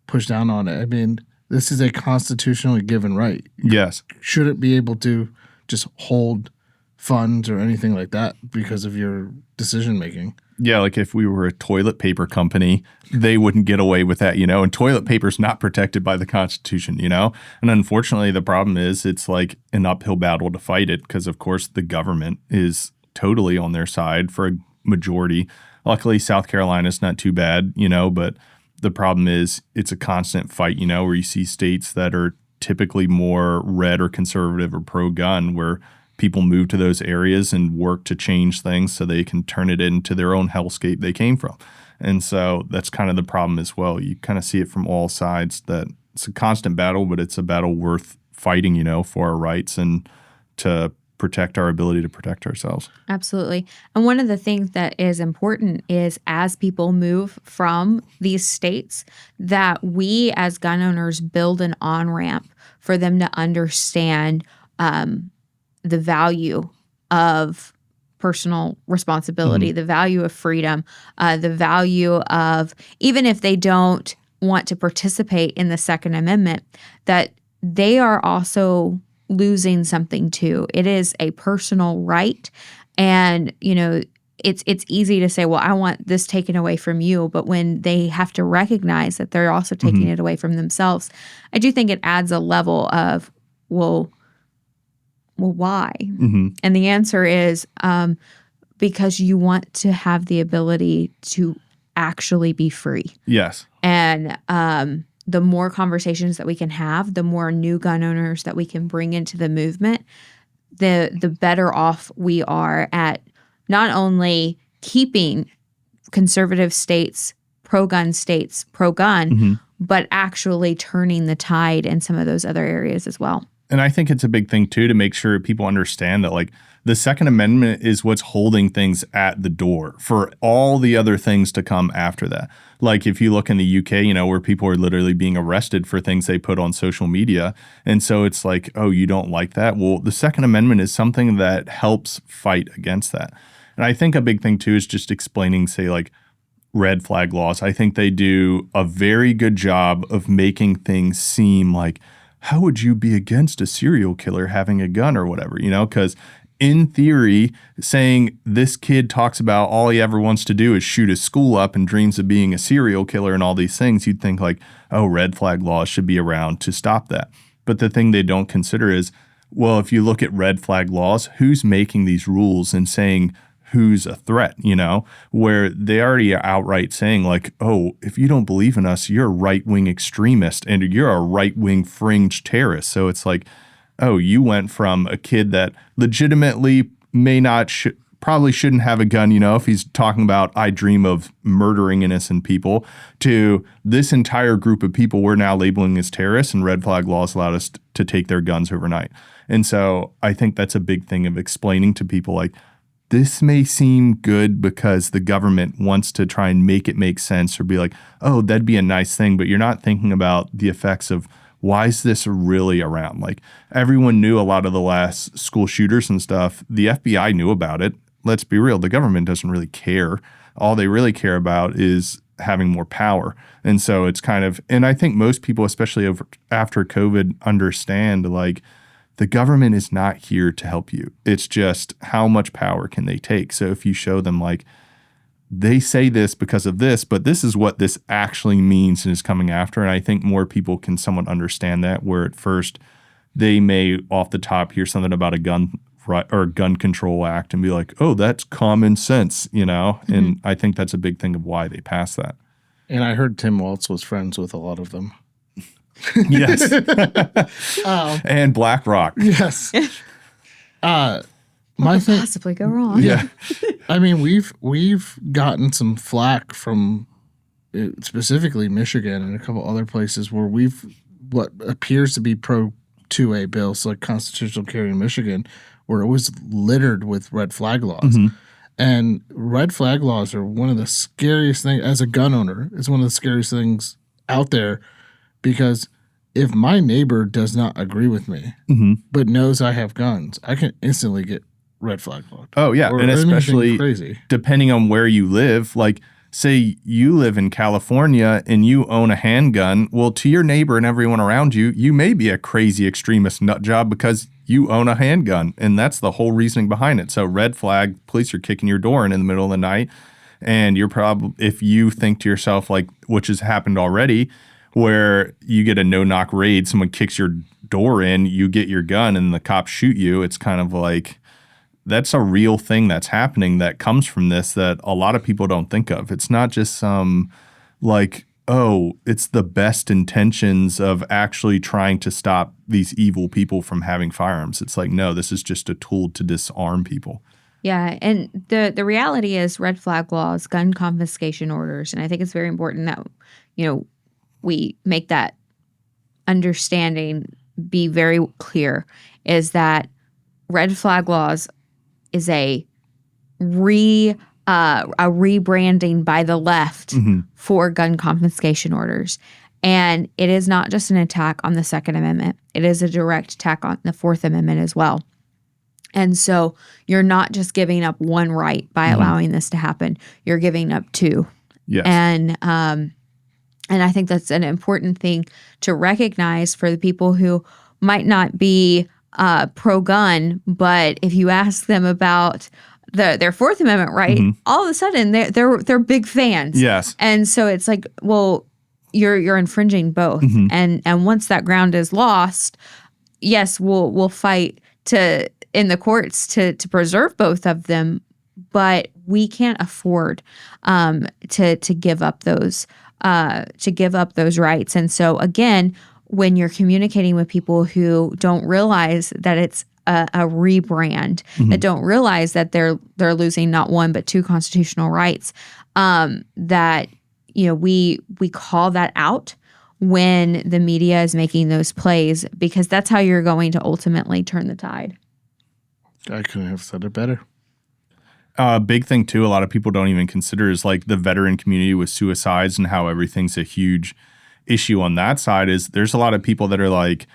pushed down on it. I mean, this is a constitutionally given right. Yes. Shouldn't be able to just hold funds or anything like that because of your decision making. Yeah, like if we were a toilet paper company, they wouldn't get away with that, and toilet paper is not protected by the Constitution, And unfortunately, the problem is it's like an uphill battle to fight it because, of course, the government is totally on their side for a majority Luckily, South Carolina's not too bad, but the problem is it's a constant fight, where you see states that are typically more red or conservative or pro-gun, where people move to those areas and work to change things so they can turn it into their own hellscape they came from. And so that's kind of the problem as well. You kind of see it from all sides that it's a constant battle, but it's a battle worth fighting, for our rights and to protect our ability to protect ourselves. Absolutely. And one of the things that is important is as people move from these states, that we as gun owners build an on-ramp for them to understand the value of personal responsibility, the value of freedom, the value of, even if they don't want to participate in the Second Amendment, that they are also losing something too. It is a personal right. And, it's easy to say, well, I want this taken away from you. But when they have to recognize that they're also taking it away from themselves, I do think it adds a level of, well, why? And the answer is because you want to have the ability to actually be free. Yes. And the more conversations that we can have, the more new gun owners that we can bring into the movement, the better off we are at not only keeping conservative states, pro-gun, but actually turning the tide in some of those other areas as well. And I think it's a big thing, too, to make sure people understand that, like, the Second Amendment is what's holding things at the door for all the other things to come after that. Like, if you look in the UK, where people are literally being arrested for things they put on social media. And so it's like, oh, you don't like that? Well, the Second Amendment is something that helps fight against that. And I think a big thing, too, is just explaining, say, like, red flag laws. I think they do a very good job of making things seem like, how would you be against a serial killer having a gun or whatever, because in theory, saying this kid talks about all he ever wants to do is shoot his school up and dreams of being a serial killer and all these things, you'd think like, oh, red flag laws should be around to stop that. But the thing they don't consider is, well, if you look at red flag laws, who's making these rules and saying who's a threat, where they already are outright saying like, oh, if you don't believe in us, you're a right-wing extremist and you're a right-wing fringe terrorist. So it's like, oh, you went from a kid that legitimately may not, probably shouldn't have a gun, if he's talking about, I dream of murdering innocent people, to this entire group of people we're now labeling as terrorists, and red flag laws allowed us to take their guns overnight. And so I think that's a big thing of explaining to people like, this may seem good because the government wants to try and make it make sense or be like, oh, that'd be a nice thing. But you're not thinking about the effects of why is this really around? Like everyone knew a lot of the last school shooters and stuff. The FBI knew about it. Let's be real. The government doesn't really care. All they really care about is having more power. And so it's kind of, and I think most people, especially after COVID, understand like, the government is not here to help you. It's just how much power can they take? So if you show them like, they say this because of this, but this is what this actually means and is coming after. And I think more people can somewhat understand that, where at first they may off the top hear something about a gun control act and be like, oh, that's common sense, And I think that's a big thing of why they passed that. And I heard Tim Walz was friends with a lot of them. Yes. And BlackRock. Yes. What could possibly go wrong? Yeah. I mean, we've gotten some flack from specifically Michigan and a couple other places where what appears to be pro 2A bills, like constitutional carry in Michigan, where it was littered with red flag laws. Mm-hmm. And red flag laws are one of the scariest things, as a gun owner, it's one of the scariest things out there. Because if my neighbor does not agree with me, but knows I have guns, I can instantly get red flag laws. Oh, yeah. And especially crazy. Depending on where you live, like say you live in California and you own a handgun, well, to your neighbor and everyone around you, you may be a crazy extremist nut job because you own a handgun. And that's the whole reasoning behind it. So red flag, police are kicking your door in the middle of the night. And you're probably, if you think to yourself, like, which has happened already, where you get a no-knock raid, someone kicks your door in, you get your gun, and the cops shoot you. It's kind of like, that's a real thing that's happening that comes from this that a lot of people don't think of. It's not just some like, oh, it's the best intentions of actually trying to stop these evil people from having firearms. It's like, no, this is just a tool to disarm people. Yeah, and the reality is red flag laws, gun confiscation orders, and I think it's very important that we make that understanding be very clear, is that red flag laws is a rebranding by the left for gun confiscation orders. And it is not just an attack on the Second Amendment. It is a direct attack on the Fourth Amendment as well. And so you're not just giving up one right by allowing this to happen. You're giving up two. Yes. And I think that's an important thing to recognize for the people who might not be pro-gun, but if you ask them about their Fourth Amendment right, all of a sudden they're big fans. Yes. And so it's like, well, you're infringing both. And once that ground is lost, yes, we'll fight in the courts to preserve both of them, but we can't afford to give up those rights. And so again, when you're communicating with people who don't realize that it's a rebrand, that don't realize that they're losing not one but two constitutional rights, that we call that out when the media is making those plays, because that's how you're going to ultimately turn the tide. I couldn't have said it better. Big thing too, a lot of people don't even consider is like the veteran community with suicides and how everything's a huge issue on that side. Is there's a lot of people that are like,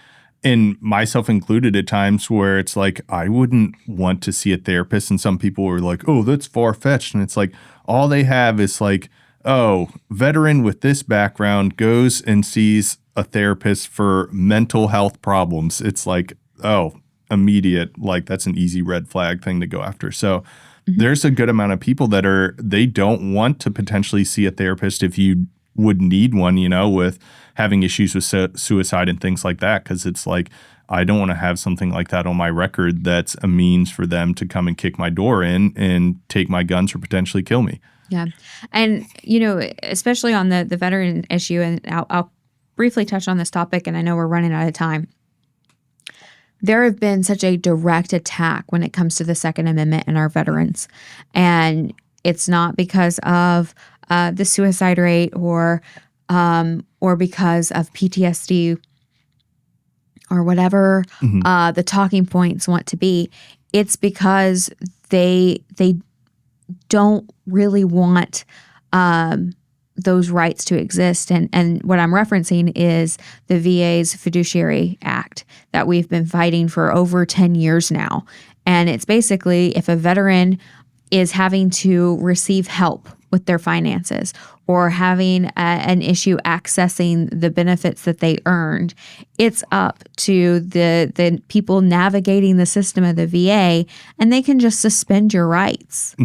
and myself included at times, where it's like, I wouldn't want to see a therapist. And some people were like, oh, that's far-fetched. And it's like, all they have is like, oh, veteran with this background goes and sees a therapist for mental health problems. It's like, oh, immediate, like that's an easy red flag thing to go after. So there's a good amount of people that they don't want to potentially see a therapist if you would need one, with having issues with suicide and things like that. Because it's like, I don't want to have something like that on my record that's a means for them to come and kick my door in and take my guns or potentially kill me. Yeah. And, especially on the veteran issue, and I'll briefly touch on this topic, and I know we're running out of time. There have been such a direct attack when it comes to the Second Amendment and our veterans. And it's not because of the suicide rate or because of PTSD or whatever the talking points want to be. It's because they don't really want those rights to exist. And what I'm referencing is the VA's Fiduciary Act that we've been fighting for over 10 years now. And it's basically, if a veteran is having to receive help with their finances or having an issue accessing the benefits that they earned, it's up to the people navigating the system of the VA, and they can just suspend your rights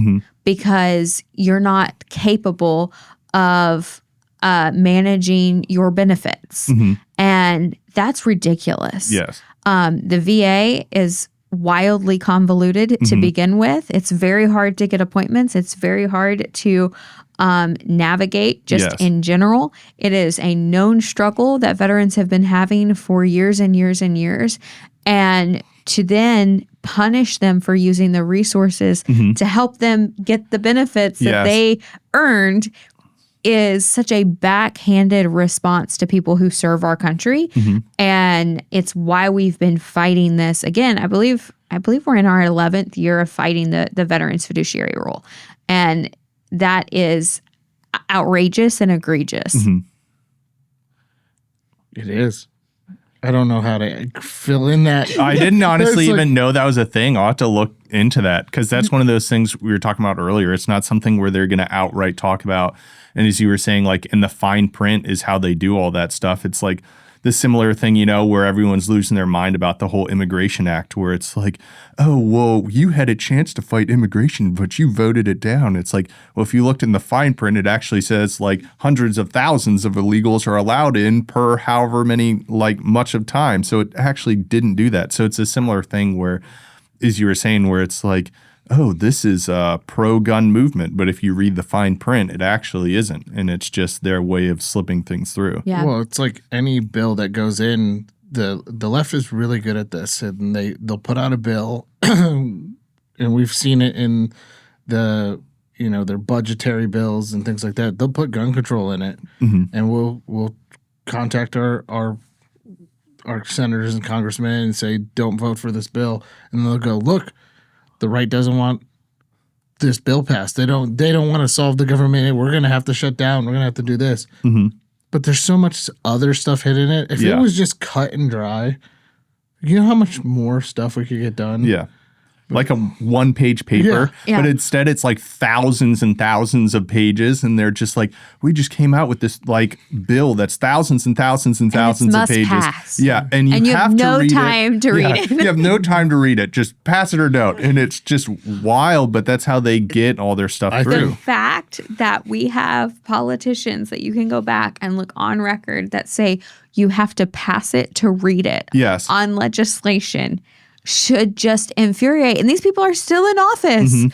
because you're not capable of managing your benefits. And that's ridiculous. Yes. The VA is wildly convoluted to begin with. It's very hard to get appointments. It's very hard to navigate just in general. It is a known struggle that veterans have been having for years and years and years. And to then punish them for using the resources to help them get the benefits that they earned is such a backhanded response to people who serve our country. And it's why we've been fighting this. Again, I believe we're in our 11th year of fighting the Veterans Fiduciary Rule. And that is outrageous and egregious. It is. I don't know how to fill in that. I didn't honestly even know that was a thing. I'll have to look into that, because that's one of those things we were talking about earlier. It's not something where they're going to outright talk about. And as you were saying, like in the fine print is how they do all that stuff. It's like the similar thing, where everyone's losing their mind about the whole Immigration Act, where it's like, oh, well, you had a chance to fight immigration, but you voted it down. It's like, well, if you looked in the fine print, it actually says like hundreds of thousands of illegals are allowed in per however many, like much of time. So it actually didn't do that. So it's a similar thing where as you were saying, where it's like, oh, this is a pro-gun movement. But if you read the fine print, it actually isn't. And it's just their way of slipping things through. Yeah. Well, it's like any bill that goes in, the left is really good at this. And they'll put out a bill, and we've seen it in their budgetary bills and things like that. They'll put gun control in it, and we'll contact our senators and congressmen and say, don't vote for this bill. And they'll go, look, the right doesn't want this bill passed. They don't want to solve the government. We're going to have to shut down. We're going to have to do this. But there's so much other stuff hidden in it. If it was just cut and dry, you know how much more stuff we could get done? Yeah. Like a one-page paper, but instead it's like thousands and thousands of pages, and they're just like, we just came out with this like bill that's thousands and thousands and thousands of pages. Pass. Yeah, and you have no to read time it. to read it. You have no time to read it. Just pass it or don't, and it's just wild. But that's how they get all their stuff through. The fact that we have politicians that you can go back and look on record that say you have to pass it to read it. Yes. On legislation. Should just infuriate. And these people are still in office.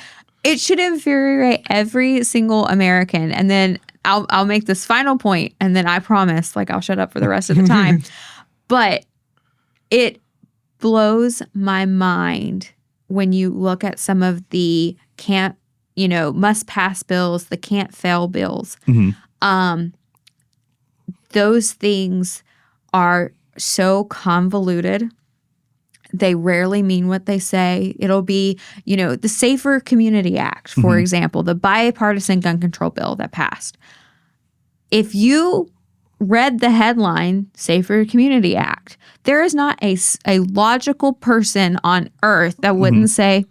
It should infuriate every single American. And then I'll make this final point, and then I promise, like, I'll shut up for the rest of the time. But it blows my mind when you look at some of the must pass bills, the can't fail bills. Those things are so convoluted. They rarely mean what they say. It'll be, the Safer Community Act, for example, the bipartisan gun control bill that passed. If you read the headline, Safer Community Act, there is not a logical person on earth that wouldn't say,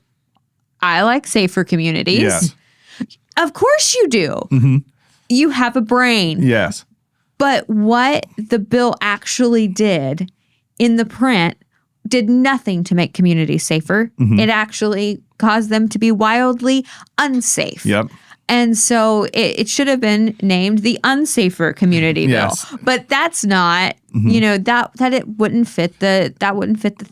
I like safer communities. Yes. Of course you do. You have a brain. Yes. But what the bill actually did in the print did nothing to make communities safer. It actually caused them to be wildly unsafe. Yep. And so it should have been named the unsafer community bill. But that's not, that it wouldn't fit the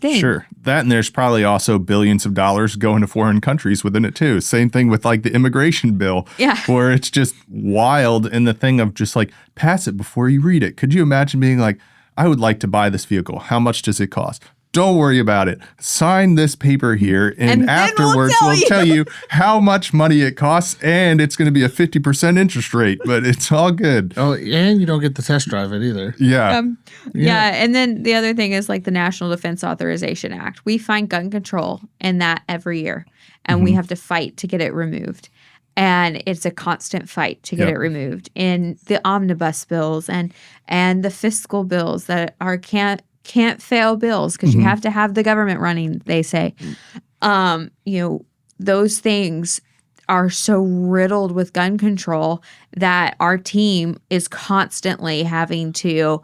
thing. Sure. That, and there's probably also billions of dollars going to foreign countries within it too. Same thing with like the immigration bill. Yeah. Where it's just wild in the thing of just like, pass it before you read it. Could you imagine being like, I would like to buy this vehicle. How much does it cost? Don't worry about it. Sign this paper here, and afterwards we'll tell you how much money it costs, and it's going to be a 50% interest rate, but it's all good. Oh, and you don't get to test drive it either. Yeah. And then the other thing is like the National Defense Authorization Act. We find gun control in that every year, and we have to fight to get it removed. And it's a constant fight to get it removed. In the omnibus bills and the fiscal bills that are can't fail bills because you have to have the government running, they say. Those things are so riddled with gun control that our team is constantly having to,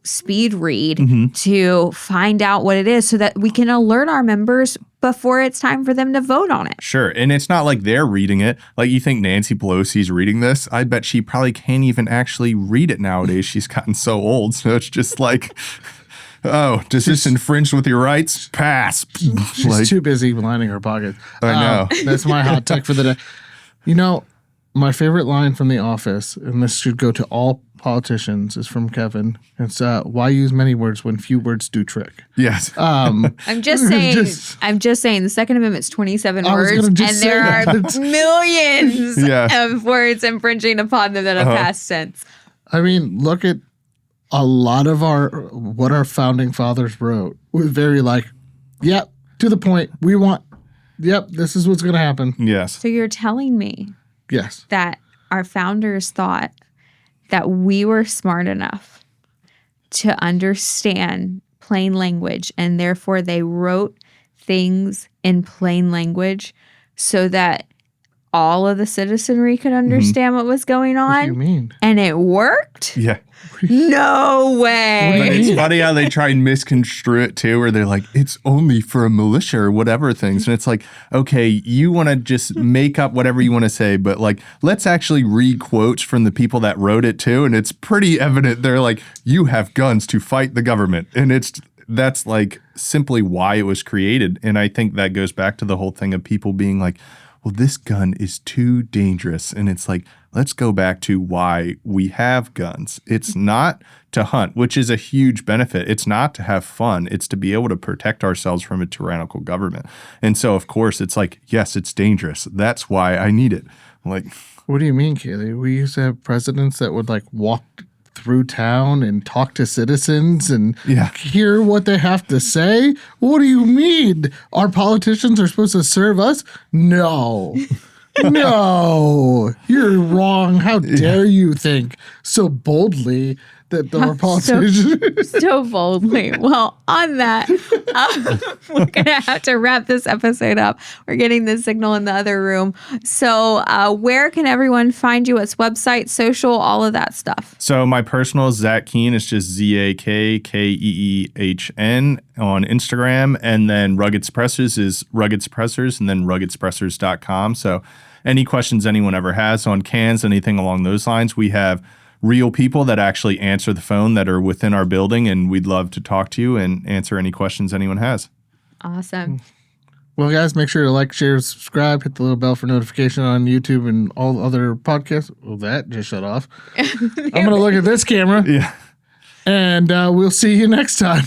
speed read to find out what it is so that we can alert our members before it's time for them to vote on it. Sure. And it's not like they're reading it. Like, you think Nancy Pelosi's reading this? I bet she probably can't even actually read it nowadays. She's gotten so old. So it's just like, oh, does this infringe with your rights? Pass. She's too busy lining her pockets. I know. That's my hot take for the day. My favorite line from The Office, and this should go to all politicians, is from Kevin. It's why use many words when few words do trick. Yes. I'm just saying the Second Amendment's 27 words, and there are millions of words infringing upon them that have past tense. I mean, look at a lot of what our founding fathers wrote was very to the point. This is what's going to happen. Yes. So you're telling me yes that our founders thought that we were smart enough to understand plain language, and therefore they wrote things in plain language so that all of the citizenry could understand what was going on. What do you mean? And it worked? Yeah. No way. But it's funny how they try and misconstrue it too, where they're like, it's only for a militia or whatever things. And it's like, okay, you want to just make up whatever you want to say, but like, let's actually read quotes from the people that wrote it too. And it's pretty evident they're like, you have guns to fight the government. And it's that's like simply why it was created. And I think that goes back to the whole thing of people being like, well, this gun is too dangerous. And it's like, let's go back to why we have guns. It's not to hunt, which is a huge benefit. It's not to have fun. It's to be able to protect ourselves from a tyrannical government. And so, of course, it's like, yes, it's dangerous. That's why I need it. Like, what do you mean, Kaylee? We used to have presidents that would like walk through town and talk to citizens and hear what they have to say. What do you mean? Our politicians are supposed to serve us? No. No, you're wrong. How dare you think so boldly that our politicians... So boldly. Well, on that, we're going to have to wrap this episode up. We're getting the signal in the other room. So where can everyone find you? What's website, social, all of that stuff? So my personal is Zach Keen. It's just ZAKKEEHN on Instagram. And then Rugged Suppressors is Rugged Suppressors and then RuggedSuppressors.com. So any questions anyone ever has on cans, anything along those lines, we have real people that actually answer the phone that are within our building, and we'd love to talk to you and answer any questions anyone has. Awesome. Well, guys, make sure to like, share, subscribe, hit the little bell for notification on YouTube and all other podcasts. Well, that just shut off. I'm going to look at this camera. Yeah. And we'll see you next time.